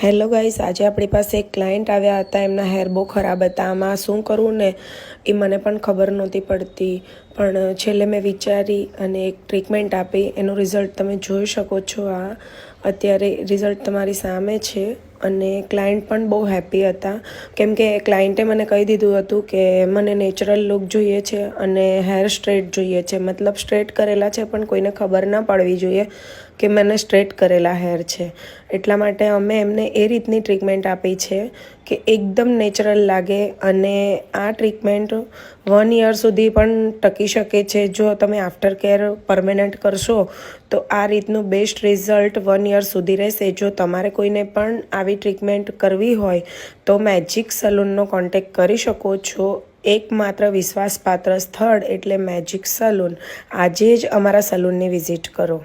Hello guys, આજે આપણી પાસે એક ક્લાયન્ટ આવ્યા હતા. એમના હેર બહુ ખરાબ હતા. આમાં શું કરવું ને એ મને પણ ખબર નહોતી પડતી, પણ છેલ્લે મેં વિચારી અને એક ટ્રીટમેન્ટ આપી. એનું રિઝલ્ટ તમે જોઈ શકો છો. આ અત્યારે રિઝલ્ટ તમારી સામે છે અને ક્લાયન્ટ પણ બહુ હેપી હતા, કેમ કે ક્લાયન્ટે મને કહી દીધું હતું કે મને નેચરલ લુક જોઈએ છે અને હેર સ્ટ્રેટ જોઈએ છે. મતલબ સ્ટ્રેટ કરેલા છે પણ કોઈને ખબર ના પડવી જોઈએ કે મને સ્ટ્રેટ કરેલા હેર છે. એટલા માટે અમે એમને એ રીતની ટ્રીટમેન્ટ આપી છે કે એકદમ નેચરલ લાગે અને આ ટ્રીટમેન્ટ 1 યર સુધી પણ ટકી શકે છે. જો તમે આફ્ટર કેર પરમેનન્ટ કરશો તો આ રીતનું બેસ્ટ રિઝલ્ટ 1 યર સુધી રહેશે. જો તમારે કોઈને પણ આવી ટ્રીટમેન્ટ કરવી હોય તો મેજિક સલૂનનો કોન્ટેક્ટ કરી શકો છો. એકમાત્ર વિશ્વાસપાત્ર સ્થળ એટલે મેજિક સલૂન. આજે જ અમારા સલૂનની વિઝિટ કરો.